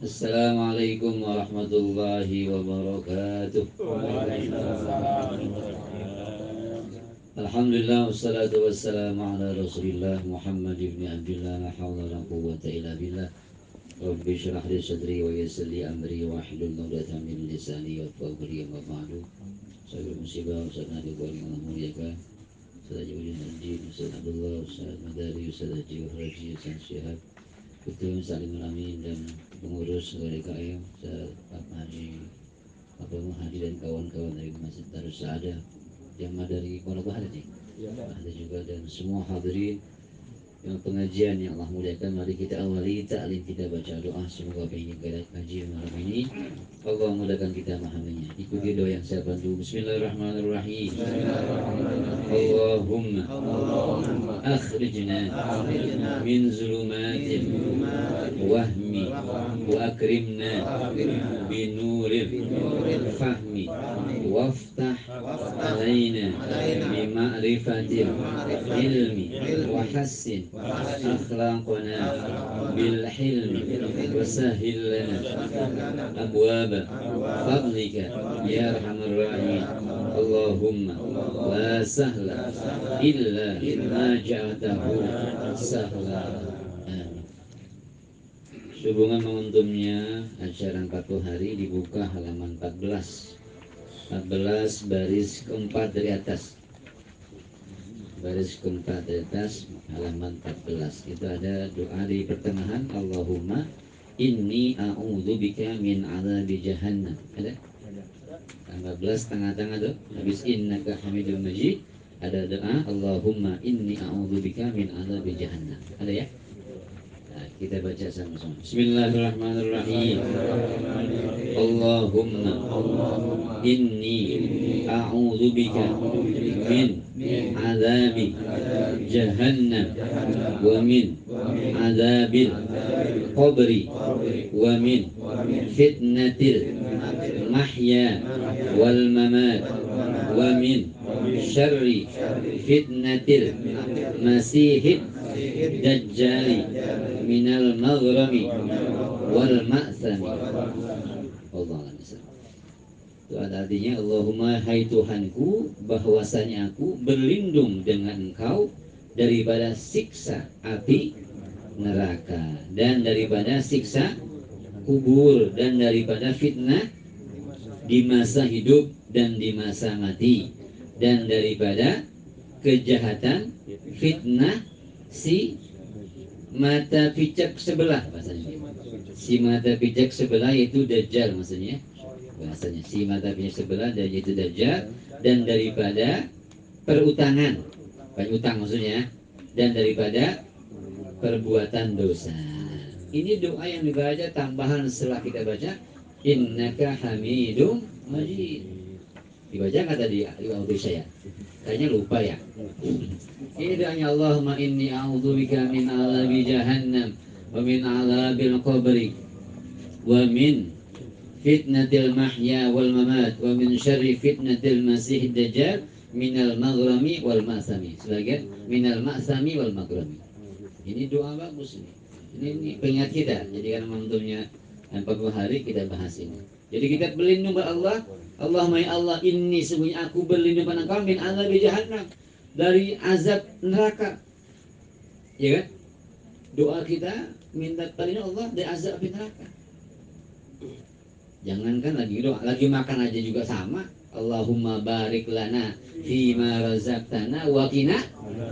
Assalamualaikum warahmatullahi wabarakatuh. Alhamdulillah wassalatu wassalamu ala Rasulillah Muhammad ibn Abdullah la hawla la quwwata illa billah. Rabbi shrah li sadri wa yassir li amri wa hlul 'uqdatam min lisani yafqahu qawli wa ba'du. Sayyidul musibah Ustaz Nabi Qawli Allah muliakan Ustaz Jawudin Al-Jid, Ustaz Abdullah, Ustaz Madari, Ustaz Haji Wahraji, Ustaz Syihab, Ketua Salim Amin dan pengurus DKM, Ustaz Haji Muhadi dan kawan-kawan dari Masjid Darus Saadah yang dari Pondok Bahar ini, ada juga dan semua hadirin yang pengajian yang Allah muliakan. Mari kita awali ta'lim, kita baca doa. Semoga apa yang kita kaji malam ini Allah mudahkan kita memahaminya. Ikuti doa yang saya bantu. Bismillahirrahmanirrahim. Allahumma akhrijna min zulumatil wahmi wa akrimna binuril fahmi waftah alaina bima'rifatil ilmi wa hassin akhlaqana bil hilmi wa sahhil lana abwaba fadlika ya arhamar rahimin. Allahumma la sahla illa ma ja'altahu sahla. Sehubungan momentumnya acara 40 hari dibuka halaman 14 baris keempat dari atas. Baris keempat dari atas halaman 14 itu ada doa di pertengahan. Allahumma inni a'udzubika min adzabi jahannam. Ada? 14 tengah-tengah tuh. Habis innaka hamidum majid ada doa Allahumma inni a'udzubika min adzabi jahannam. Ada ya? Nah, kita baca sama-sama. Bismillahirrahmanirrahim. Allahumma inni a'udzubika min adzabi jahannam wa min adzabil qabri wa min fitnatil mahya wal mamat wa min syarri fitnatil masihid dajjali minal maghrami wal ma'thami. Allah itu ada artinya Allahumma hai Tuhanku, bahwasanya aku berlindung dengan Engkau daripada siksa api neraka dan daripada siksa kubur dan daripada fitnah di masa hidup dan di masa mati dan daripada kejahatan fitnah si mata picak sebelah. Bahasanya si mata picak sebelah yaitu Dajjal, maksudnya bahasanya si mata picak sebelah dan yaitu Dajjal, dan daripada perutangan, utang maksudnya, dan daripada perbuatan dosa. Ini doa yang dibaca tambahan setelah kita baca innaka hamidum majid. Dibaca nggak tadi waktu saya? Kayaknya lupa ya. Ini doanya Allahumma inni a'udzubika min adzabi jahannam wa min adzabil qabri wa min fitnatil mahya wal mamat wa min syarri fitnatil masih dajjal minal maghrami wal ma'sami. Sebagian minal ma'sami wal maghrami. Ini doa bagus ini. Ini pengingat kita. Jadi karena momentumnya 40 hari kita bahas ini. Jadi kita berlindung kepada Allah. Allahumma ya Allah, inni sesungguhnya aku berlindung pada Engkau min azabi jahannam, dari azab neraka. Ya kan? Doa kita minta perlindungan Allah dari azab neraka. Jangankan lagi doa, lagi makan aja juga sama. Allahumma barik lana fima razaqtana wa qina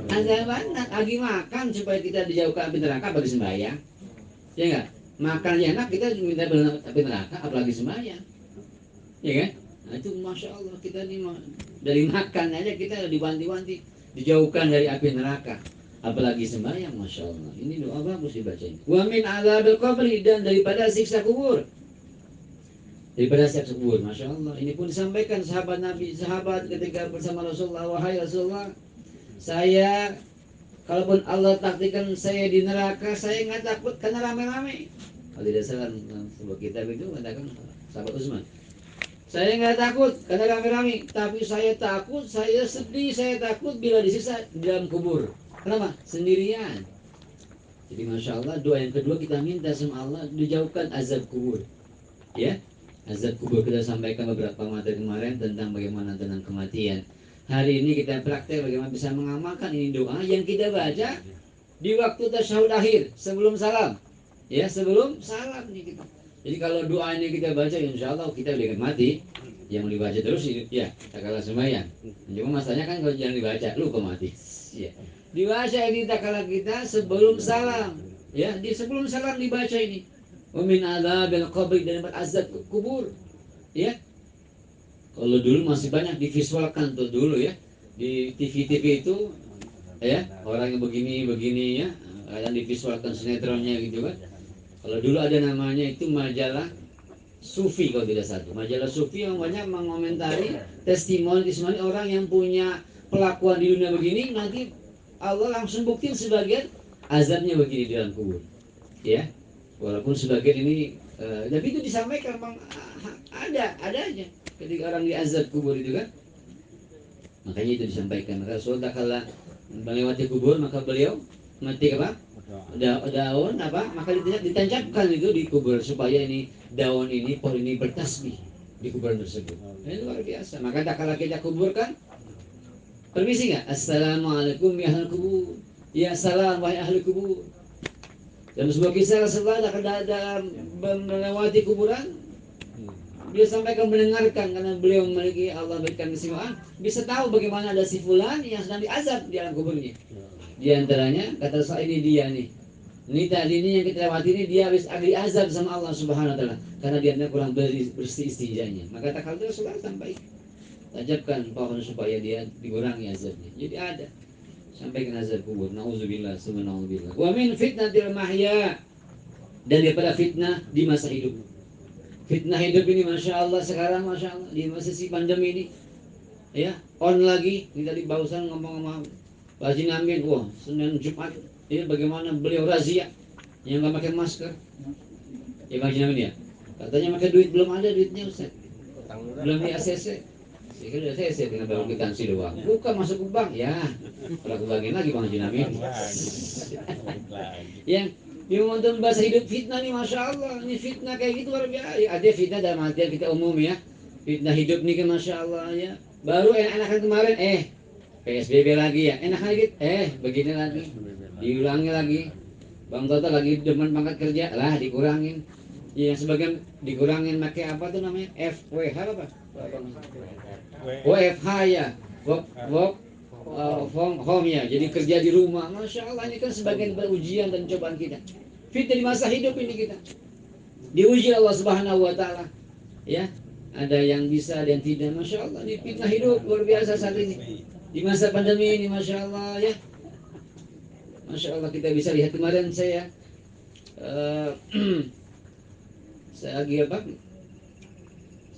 azabannar. Lagi makan supaya kita dijauhkan api neraka, bagi sembahyang. Ya enggak? Makan enak kita minta api neraka, apalagi sembahyang. Ya kan? Nah, itu masya Allah kita nih dari makan aja kita diwanti-wanti dijauhkan dari api neraka, apalagi sembahyang. Masya Allah, ini doa bagus dibaca ini. Wa min adzabil qabri, dan daripada siksa kubur. daripada siap kubur. Masya Allah. Ini pun disampaikan sahabat Nabi, sahabat ketika bersama Rasulullah, wahai Rasulullah, saya kalaupun Allah takdirkan saya di neraka, saya nggak takut karena rame-rame. Kalau tidak salah sebuah kitab itu katakan sahabat Utsman. Saya nggak takut karena rame-rame, tapi saya takut, saya sedih, saya takut bila disiksa di dalam kubur. Kenapa? Sendirian. Jadi masya Allah, doa yang kedua kita minta sama Allah dijauhkan azab kubur. Ya, azab kubur kita sampaikan beberapa materi kemarin tentang bagaimana tentang kematian. Hari ini kita praktek bagaimana bisa mengamalkan ini doa yang kita baca di waktu tasyahud akhir sebelum salam. Ya, sebelum salam nih kita. Jadi kalau doa ini kita baca, insya Allah kita udah mati. Yang dibaca terus ya, tak kalah sembahyang. Cuma masalahnya kan kalau jangan dibaca, lupa mati. Ya. Dibaca ini tak kalah kita sebelum salam. Ya, di sebelum salam dibaca ini. Wa min adzabil qabr, dan azab kubur. Ya. Kalau dulu masih banyak divisualkan tuh dulu ya. Di TV-TV itu ya, orang yang begini ya, kadang divisualkan sinetronnya gitu kan. Kalau dulu ada namanya itu majalah Sufi kalau tidak salah. Majalah Sufi yang banyak mengomentari testimoni orang yang punya pelakuan di dunia begini, nanti Allah langsung buktiin sebagian azabnya begini di dalam kubur. Ya, walaupun sebagian ini, tapi itu disampaikan bang, ada aja. Ketika orang diazab kubur itu kan, makanya itu disampaikan. Rasul tak kala melewati kubur maka beliau mati apa? Daun apa? Maka ditancapkan itu di kubur supaya ini daun ini, pohon ini bertasbih di kuburan tersebut. Ini luar biasa. Maka tak kala kita kuburkan, permisi nggak? Assalamualaikum ya ahli kubur. Ya salam wahai ahli kubur. Dan sebuah kisah Rasulullah dalam melewati kuburan, beliau sampaikan mendengarkan karena beliau memiliki Allah berikan kesimpulan, bisa tahu bagaimana ada si fulan yang sedang diazab di dalam kuburnya. Di antaranya kata saya ini dia nih. Ini tadi ini yang kita lewati ini dia habis diazab sama Allah Subhanahu wa taala karena dia kurang bersih istijanya. Maka tak kala Rasulullah sampaikan, tajabkan pohon supaya dia dikurangi azabnya. Jadi ada sampaikan azab kubur. Nauzubillah, subhanallah. Wa min fitnatil mahya, dan daripada fitnah di masa hidup. Fitnah hidup ini masya Allah sekarang masya Allah di masa si pandemi ini ya on lagi. Ini tadi barusan ngomong-ngomong Pak Haji Amin, wah Senin Jumat ya bagaimana beliau razia yang nggak pakai masker ya Pak Haji Amin ya, katanya pakai duit, belum ada duitnya Ustaz, belum di ACC. Saya kira ACC tinggal baru kwitansi doang, bukan masuk ke bank ya, kalau aku bagian lagi Bang Haji Amin. Yang nonton bahasa hidup fitnah nih masya Allah, ini fitnah kayak gitu luar biasa. Ada fitnah dalam artian kita umum ya, fitnah hidup nih kan masya Allah ya. Baru enak-enakan kemarin PSBB lagi ya, enak lagi begini lagi, diulangi lagi. Bang Toto lagi demen pangkat kerja lah dikurangin. Ya yang sebagian dikurangin pakai apa tuh namanya FWH apa? WFH ya, work from home ya, jadi kerja di rumah. Masya Allah ini kan sebagian ujian dan cobaan kita. Fitnah di masa hidup ini kita diuji Allah Subhanahu wa taala. Ya, ada yang bisa dan tidak. Masya Allah ini fitnah hidup luar biasa saat ini. Di masa pandemi ini masya Allah ya. Masya Allah kita bisa lihat kemarin saya saya lagi apa?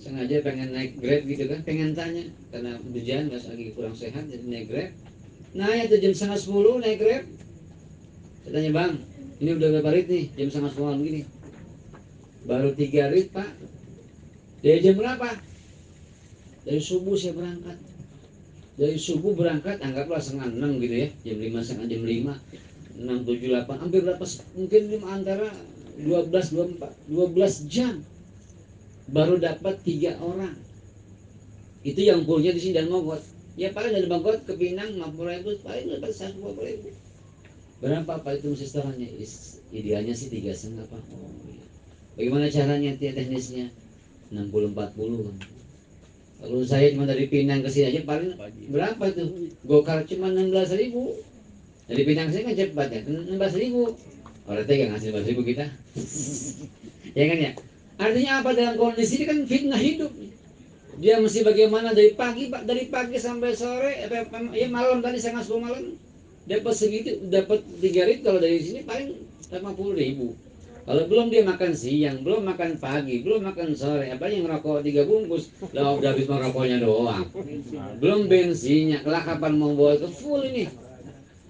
Sengaja pengen naik Grab gitu kan, pengen tanya karena hujan pas lagi kurang sehat jadi naik Grab. Nah ya tuh jam 9:30 naik Grab. Saya tanya bang, ini udah berapa rit nih? Jam 9:30 begini. Baru 3 rit pak. Dari jam berapa? Dari subuh saya berangkat. Dari subuh berangkat anggaplah 5:30 gitu ya, jam 5 setengah jam 5, 6, 7, 8, hampir berapa? Mungkin antara 12 jam. Baru dapat 3 orang. Itu yang punya di sini dan Mogot. Ya paling dari Mogot ke Pinang 50.000, paling dapat 150.000. Berapa Pak itu setorannya? Idealnya sih 3,5 Pak. Oh, iya. Bagaimana caranya teknisnya? 60-40 kan. Kalau saya cuma dari Pinang ke sini aja paling berapa tuh? Gokar cuma 16.000. Dari Pinang ke sini kan cepat ya, 16.000. Orang tega ngasih 16.000 kita. Ya kan ya? Artinya apa dalam kondisi ini kan fitnah hidup. Dia mesti bagaimana dari pagi sampai sore, ya malam tadi 9:30 malam dapat segitu, dapat 3 rit. Kalau dari sini paling 50.000. Kalau belum dia makan siang, belum makan pagi, belum makan sore, apa yang ngerokok 3 bungkus, lah udah habis merokoknya doang. Belum bensinnya, kelak kapan mau bawa ke full ini.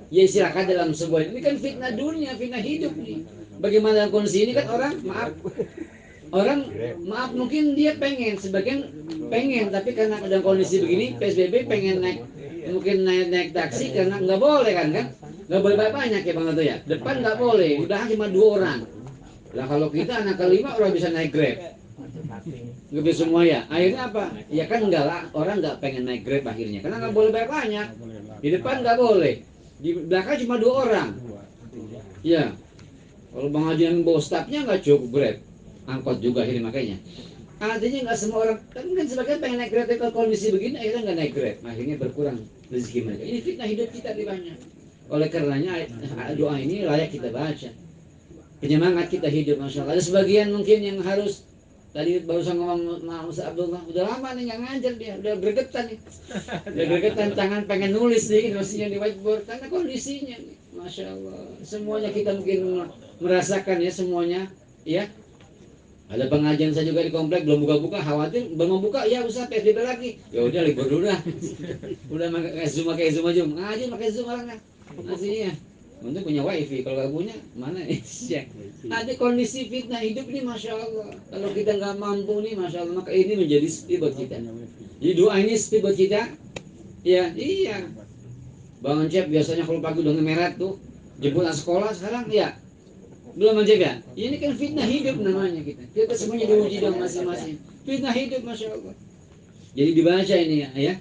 Ya silakan dalam sebuah ini kan fitnah dunia, fitnah hidup nih. Bagaimana kondisi ini kan orang maaf mungkin dia pengen, sebagian pengen, tapi karena dalam kondisi begini PSBB pengen naik, mungkin naik taksi karena nggak boleh kan, nggak boleh banyak ya bang, itu ya depan nggak boleh, udah cuma 2 orang. Lah kalau kita anak kelima orang bisa naik Grab, nggak bisa semua ya. Akhirnya apa? Ya kan enggak lah, orang nggak pengen naik Grab akhirnya, karena nggak boleh banyak. Di depan nggak boleh, di belakang cuma 2 orang. Ya, kalau bang Haji yang bawa stafnya nggak cukup Grab, angkot juga akhirnya makanya. Artinya nggak semua orang, kan sebagian pengen naik Grab, kalau kondisi begini akhirnya nggak naik Grab, akhirnya berkurang rezeki mereka. Ini fitnah hidup kita di banyak. Oleh karenanya doa ini layak kita baca. Penyemangat kita hidup, masya Allah. Ada sebagian mungkin yang harus, tadi barusan ngomong Ustaz Abdullah, udah lama nih nggak ngajar dia, udah gregetan nih, udah gregetan tangan pengen nulis nih, maksudnya di whiteboard karena kondisinya nih, masya Allah. Semuanya kita mungkin merasakan ya semuanya, ya. Ada pengajian saya juga di komplek belum buka-buka, khawatir belum buka, ya usah PSBB lagi, ya udah libur dulu dah. Udah pakai Zoom aja, ngaji pakai Zoom orangnya, aslinya. Untuk punya wifi, kalau nggak punya mana ya. Ada kondisi fitnah hidup ini, masya Allah. Kalau kita nggak mampu nih, masya Allah, maka ini menjadi sepi buat kita. Jadi doa ini sepi buat kita. Ya, iya. Bang Cep biasanya kalau pagi udah ngemerat tuh, jemput anak sekolah, sekarang ya belum menjaga. Ini kan fitnah hidup namanya kita. Kita semuanya diuji dong masing-masing. Fitnah hidup, masya Allah. Jadi dibaca ini ya.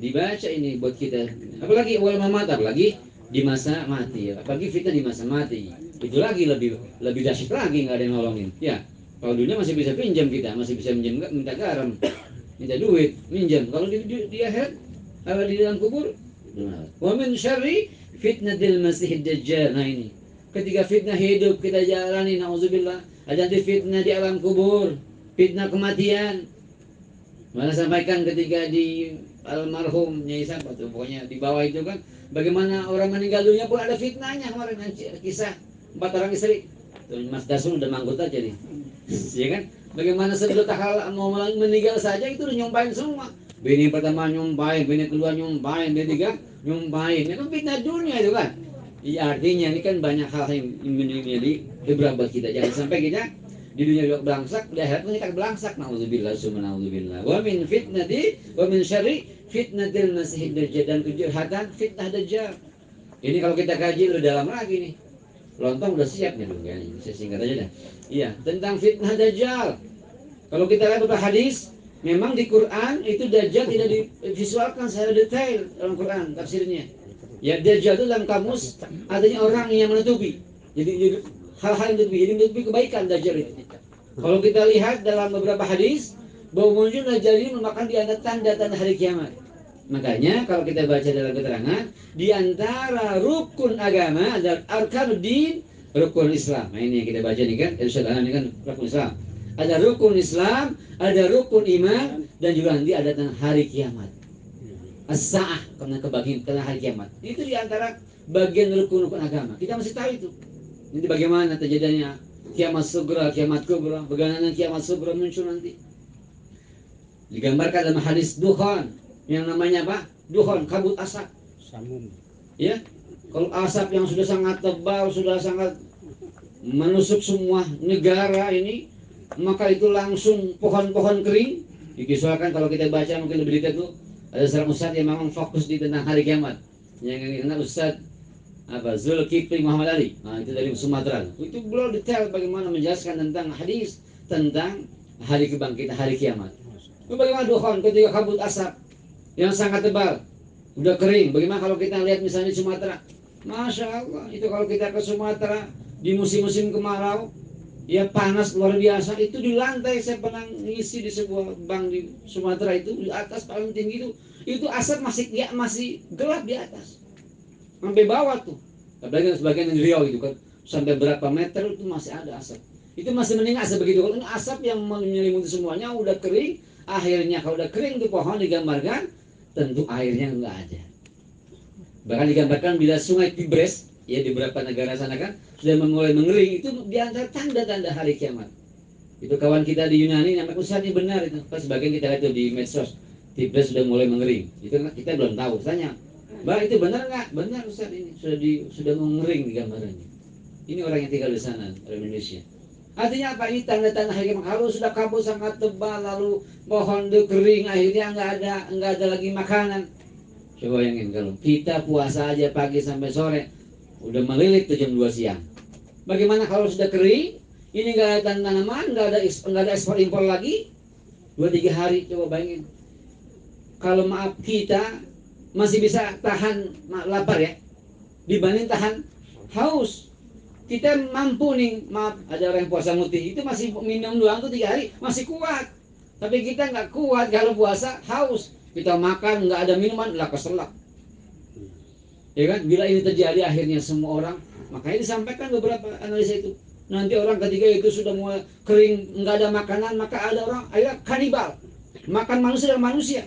Dibaca ini buat kita. Apalagi awal mamat, apalagi di masa mati ya, apalagi fitnah di masa mati itu lagi lebih dahsyat lagi, nggak ada yang nolongin ya. Kalau dunia masih bisa pinjam, kita masih bisa minta garam, minta duit, minjam. Kalau di akhirat, kalau di dalam kubur, wa min syarri fitnatil masihid dajjal. Nah ini ketika fitnah hidup kita jalani, nauzubillah, ada di fitnah di alam kubur, fitnah kematian. Mana sampaikan ketika di almarhum Nyai siapa tuh, pokoknya di bawah itu kan, bagaimana orang meninggal dunia pun ada fitnahnya kemarin, kisah 4 orang istri. Tuh, Mas Dasul udah manggut aja nih, ya kan? Bagaimana sebelum mau meninggal saja itu udah nyumpain semua. Bini pertama nyumpain, bini kedua nyumpain, bini ketiga nyumpain. Itu fitnah dunia itu kan. Ya, artinya ini kan banyak hal yang menjadi beberapa kita. Jangan sampai kita di dunia juga belangsak, di akhirat pun kita belangsak. Nauzubillah, subhanallah. Wa min fitnati wa min syarri fitnatil masihid dajjal, dan kejahatan fitnah dajjal. Ini kalau kita kaji lebih dalam lagi nih. Lontong udah siap nih dong ya. Saya singkat aja dah. Iya, tentang fitnah dajjal. Kalau kita lihat beberapa hadis, memang di Quran itu dajjal tidak divisualkan secara detail dalam Quran tafsirnya. Ya, dajjal itu dalam kamus artinya orang yang menutupi. Jadi hal-hal yang menutupi kebaikan dajjal itu. Kalau kita lihat dalam beberapa hadis, bahwa muncul dajjal ini merupakan di antara tanda-tanda hari kiamat. Makanya kalau kita baca dalam keterangan, di antara rukun agama ada arkanuddin, rukun Islam. Nah ini yang kita baca nih kan, insyaallah ini kan rukun Islam. Ada rukun Islam, ada rukun iman, dan juga nanti ada tentang hari kiamat. As-sa'ah, karena hari kiamat. Itu di antara bagian rukun-rukun agama. Kita masih tahu itu. Nanti bagaimana terjadinya kiamat sugra, kiamat kubra, bagaimana kiamat sugra muncul nanti. Digambarkan dalam hadis dukhan, yang namanya apa? Dukhan, kabut asap. Samum. Ya, kalau asap yang sudah sangat tebal, sudah sangat menusuk semua negara ini, maka itu langsung pohon-pohon kering. Dikisahkan kalau kita baca mungkin lebih detail tuh, ada seorang ustadz yang memang fokus di tentang hari kiamat. Yang kenal Ustadz Zulkifli Muhammad Ali. Nah, itu dari Sumatera. Itu beliau detail bagaimana menjelaskan tentang hadis tentang hari kebangkitan, hari kiamat. Bagaimana dukhan ketika kabut asap yang sangat tebal, udah kering. Bagaimana kalau kita lihat misalnya di Sumatera? Masya Allah, itu kalau kita ke Sumatera di musim-musim kemarau, ya panas luar biasa. Itu di lantai, saya pernah ngisi di sebuah bank di Sumatera itu, di atas paling tinggi itu asap masih gelap di atas, sampai bawah tuh. Apalagi sebagian di Riau itu kan, sampai berapa meter itu masih ada asap. Itu masih mending asap begitu. Kalau ini asap yang menyelimuti semuanya udah kering. Akhirnya kalau udah kering tuh pohon digambarkan, tentu airnya enggak ada. Bahkan digambarkan bila sungai Tigris Ya di beberapa negara sana kan sudah mulai mengering, itu di antara tanda-tanda hari kiamat. Itu kawan kita di Yunani namanya Ustaz, ini benar itu. Pas sebagian kita lihat itu di medsos, Tibet sudah mulai mengering. Itu kita belum tahu. Tanya, Mbak itu benar nggak? Benar Ustaz, ini sudah mengering di gambarannya. Ini orang yang tinggal di sana, orang Indonesia. Artinya apa? Ini tanda-tanda hari kiamat. Kalau sudah kabut sangat tebal, lalu pohon itu kering, akhirnya nggak ada lagi makanan. Coba bayangin kalau kita puasa aja pagi sampai sore, udah melilit tuh jam 2 siang. Bagaimana kalau sudah kering? Ini nggak ada tanaman, nggak ada ekspor impor lagi. 2-3 hari, coba bayangin. Kalau maaf kita masih bisa tahan lapar ya, dibanding tahan haus. Kita mampu nih, maaf ada orang yang puasa mutih, itu masih minum doang tuh 3 hari, masih kuat. Tapi kita nggak kuat kalau puasa haus. Kita makan nggak ada minuman, lah keselak. Ya kan? Bila ini terjadi akhirnya semua orang, makanya disampaikan beberapa analisa itu. Nanti orang ketiga itu sudah mulai kering, nggak ada makanan, maka ada orang akhirnya kanibal, makan manusia dengan manusia.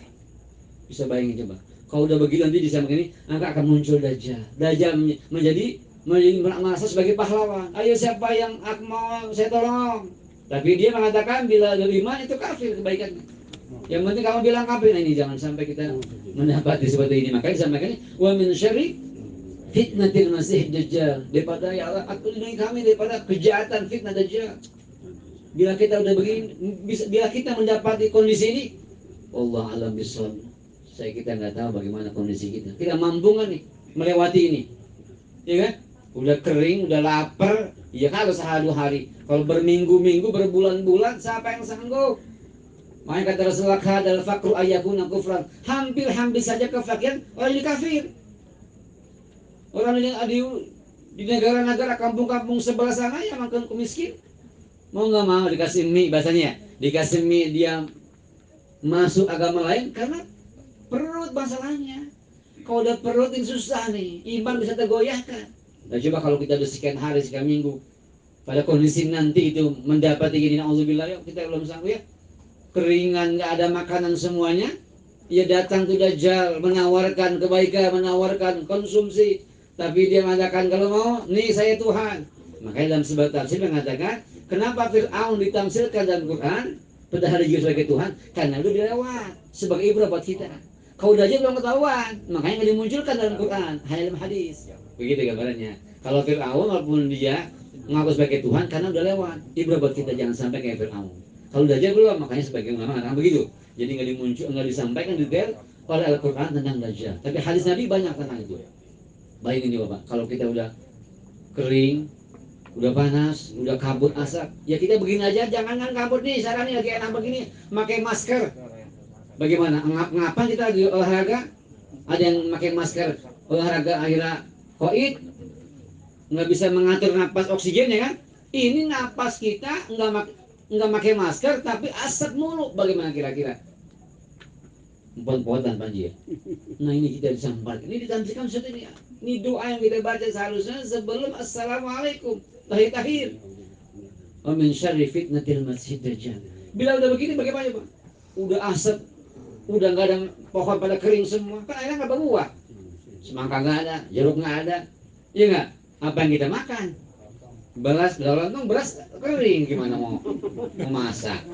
Bisa bayangin coba. Kalau udah begitu nanti di zaman ini, maka akan muncul Dajjal. Dajjal menjadi merasa sebagai pahlawan. Ayo siapa yang aku mau saya tolong. Tapi dia mengatakan bila beriman itu kafir kebaikannya. Yang penting kamu bilang kafir. Nah, ini jangan sampai kita mendapati seperti ini. Makanya disampaikan wa min syarri fitnatil masih dajjal. Daripada ya Allah, aku lindungi kami daripada kejahatan fitnah dajjal. Bila kita udah begini, bila kita mendapati kondisi ini, Allah alam bisawab. Kita nggak tahu bagaimana kondisi kita. Kita mampu nggak nih melewati ini? Ya kan? Udah kering, udah lapar. Ya kalau sehari hari. Kalau berminggu-minggu, berbulan-bulan, siapa yang sanggup? Makanya kata Rasulullah, kadal fakru ayakuna kufran. Hampir-hampir saja kefakiran orang ini kafir. Orang yang ada di negara-negara kampung-kampung sebelah sana ya makan miskin. Mau nggak mau dikasih mie bahasanya. Dikasih mie dia masuk agama lain karena perut masalahnya. Kalau udah perut ini susah nih, iman bisa tergoyahkan. Nah coba kalau kita udah sekian hari, sekian minggu, pada kondisi nanti itu mendapati gini, na'udzubillah, yuk kita belum sanggup ya. Keringan, nggak ada makanan semuanya. Ya datang tuh Dajjal, menawarkan kebaikan, menawarkan konsumsi. Tapi dia mengatakan kalau mau, nih saya Tuhan. Makanya dalam sebuah tafsir mengatakan, kenapa Fir'aun ditamsilkan dalam Quran? Padahal dia sebagai Tuhan, karena itu dilewat sebagai ibrah buat kita. Kau Dajjal belum ketahuan, makanya nggak dimunculkan dalam Quran, hanya dalam hadis. Begitu gambarannya. Kalau Fir'aun walaupun dia mengaku sebagai Tuhan, karena udah lewat. Ibrah buat kita, jangan sampai kayak Fir'aun. Kalau Dajjal belum, makanya sebagai ulama mengatakan begitu. Jadi nggak disampaikan detail oleh Al-Quran tentang Dajjal. Tapi hadis Nabi banyak tentang itu. Bayangin juga Pak, kalau kita udah kering, udah panas, udah kabut asap, ya kita begini aja, jangan kabut nih, sarannya lagi enak begini, pakai masker. Bagaimana? Ngapain kita lagi olahraga? Ada yang pakai masker olahraga akhirnya koid, nggak bisa mengatur napas oksigen ya kan? Ini napas kita nggak pakai masker tapi asap mulu, bagaimana kira-kira? Empon-empotan banjir. Nah ini kita disampaikan, ini ditampilkan seperti ini. Ini doa yang kita baca seharusnya sebelum assalamualaikum tahir. Wa min syarri fitnatil masih dajjal. Bila udah begini bagaimana Pak? Udah asap, udah nggak ada pohon pada kering semua, kan akhirnya nggak berbuah. Semangka nggak ada, jeruk nggak ada, iya nggak? Apa yang kita makan? Beras kering, gimana mau masak?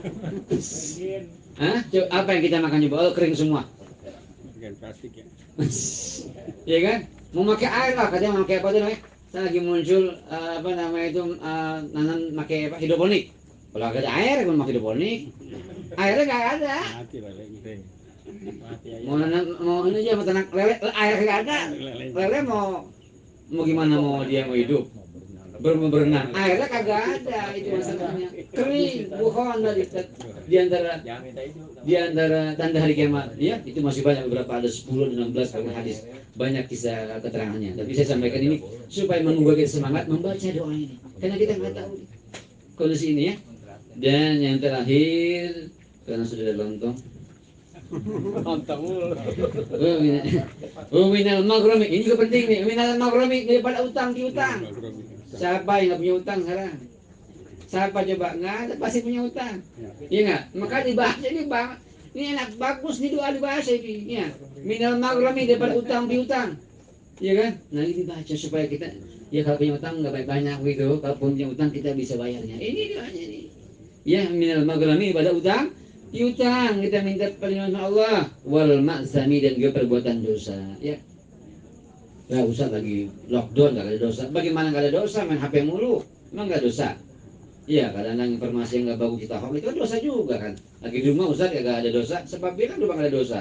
Hah? Apa yang kita makan juga? Oh, kering semua. Plastik ya. Iya kan? Mau pakai air lah, katanya mau pakai apa tuh namanya? Saya lagi muncul apa namanya itu nanam pakai apa? Hidroponik. Kalau ada air, mau pakai hidroponik. Airnya nggak ada. Mau nanam, mau ini aja mau tanam lele, air nggak ada. Lele mau gimana mau dia mau hidup? Berenang, airnya kagak ada, itu masalahnya. Kering, bukan di antara tanda hari kiamat. Ya, itu masih banyak, beberapa ada 10 dan 16 kalau hadis. Banyak kisah keterangannya. Tapi saya sampaikan ini supaya menunggu kita semangat membaca doa ini. Karena kita nggak tahu kondisi ini ya. Dan yang terakhir, karena sudah ada lontong. Minal maghromi, ini juga penting nih. Minal maghromi, daripada utang piutang. Siapa yang nggak punya utang sekarang? Siapa coba? Nggak ada, pasti punya utang. Iya nggak? Maka dibahas ini bang. Ini enak, bagus nih doa dibahas ini. Ya. Minal maghromi, daripada utang piutang. Iya kan? Nah ini baca supaya kita, ya kalau punya utang nggak banyak gitu, kalau punya utang kita bisa bayarnya. Ini doanya ini. Ya minal maghrami pada utang, piutang kita minta perlindungan Allah, wal maksami dan juga perbuatan dosa. Ya, nggak usah lagi lockdown nggak ada dosa. Bagaimana nggak ada dosa? Main HP mulu, emang nggak dosa? Iya, kadang-kadang informasi yang nggak bagus kita hoax itu kan dosa juga kan. Lagi di rumah Ustaz nggak ada dosa, sebab dia kan rumah nggak ada dosa.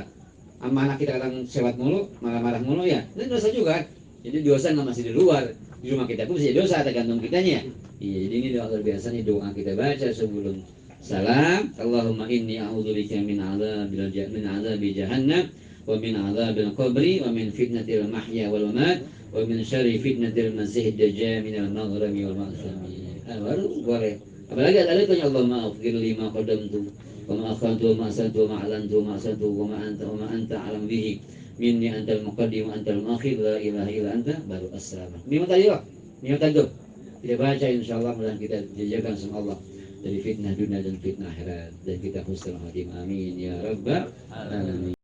Sama anak kita kadang sewat mulu, marah-marah mulu ya, itu dosa juga kan. Jadi dosa nggak masih di luar, di rumah kita pun bisa dosa tergantung kitanya. Iya, jadi ini doa luar biasa nih doa kita baca sebelum salam. Allahumma inni a'udzubika min adzabi jahannam wa min adzabil qabri wa min fitnatil mahya wal mamat wa min syarri fitnatil masih dajjal minal maghrami wal ma'sami. Baru boleh. Apalagi ada itu ya Allah maafir lima qadamtu wa ma akhantu wa ma asantu wa ma alantu wa ma asantu wa ma anta alam bihi minni antal muqaddim wa antal muakhir la ilaha illa anta baru assalamu. Lima tadi loh. Lima tadi. Kita baca insyaallah mudah kita dijaga sama Allah dari fitnah dunia dan fitnah akhirat dan kita husnul khatimah. Amin ya rabbal alamin.